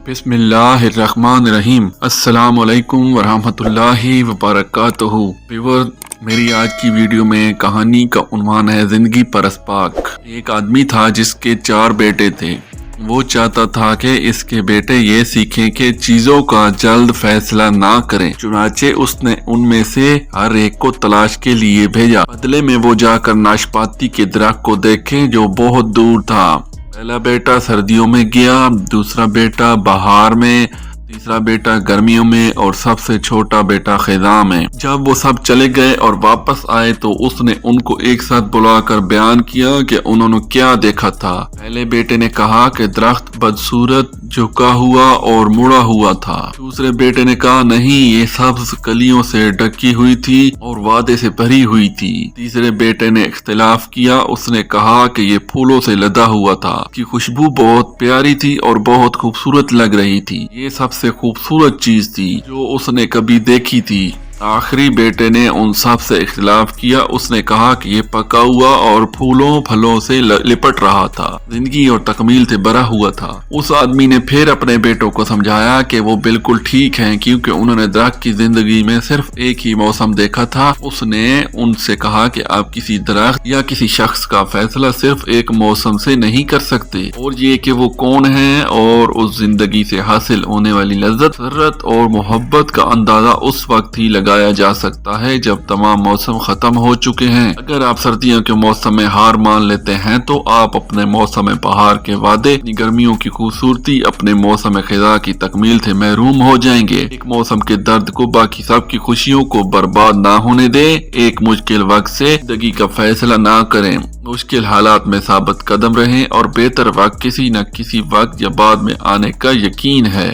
बिस्मिल्लाहिर्रहमानिर्रहीम। अस्सलाम वालेकुम वरहमतुल्लाहि वबरकातुहू। व्यूअर, मेरी आज की वीडियो में कहानी का उन्वान है जिंदगी पर अस्पाक। एक आदमी था जिसके 4 बेटे थे। वो चाहता था कि इसके बेटे ये सीखें कि चीजों का जल्द फैसला ना करें। चुनाचे उसने उनमें से हर एक को तलाश के लिए भेजा। बदले में वो जाकर नाशपाती के दरख्त को देखे जो बहुत दूर था। पहला बेटा सर्दियों में गया, दूसरा बेटा बहार में, तीसरा बेटा गर्मियों में और सबसे छोटा बेटा खिज़ां में। जब वो सब चले गए और वापस आए तो उसने उनको एक साथ बुलाकर बयान किया कि उन्होंने क्या देखा था। पहले बेटे ने कहा कि दरख्त बदसूरत, झुका हुआ और मुड़ा हुआ था। दूसरे बेटे ने कहा नहीं, ये सब्ज कलियों से ढकी हुई थी और वादे से भरी हुई थी। तीसरे बेटे ने इख्तिलाफ किया, उसने कहा कि ये फूलों से लदा हुआ था, कि खुशबू बहुत प्यारी थी और बहुत खूबसूरत लग रही थी। ये सबसे खूबसूरत चीज थी जो उसने कभी देखी थी। आखिरी बेटे ने उन सब से इख्तिलाफ किया, उसने कहा कि ये पका हुआ और फूलों फलों से लिपट रहा था, जिंदगी और तकमील से भरा हुआ था। उस आदमी ने फिर अपने बेटों को समझाया कि वो बिल्कुल ठीक हैं, क्योंकि उन्होंने दरख्त की जिंदगी में सिर्फ एक ही मौसम देखा था। उसने उनसे कहा कि आप किसी दरख्त या किसी शख्स का फैसला सिर्फ एक मौसम से नहीं कर सकते, और ये कि वो कौन है और उस जिंदगी से हासिल होने वाली लज्जत, सररत और मोहब्बत का अंदाजा उस वक्त ही लगाया जा सकता है जब तमाम मौसम खत्म हो चुके हैं। अगर आप सर्दियों के मौसम में हार मान लेते हैं तो आप अपने मौसम बहार के वादे, अपनी गर्मियों की खूबसूरती, अपने मौसम खिज़ा की तकमील से महरूम हो जाएंगे। एक मौसम के दर्द को बाकी सब की खुशियों को बर्बाद ना होने दे। एक मुश्किल वक्त से जिंदगी का फैसला ना करें। मुश्किल हालात में साबित कदम रहें और बेहतर वक्त किसी न किसी वक्त या बाद में आने का यकीन है।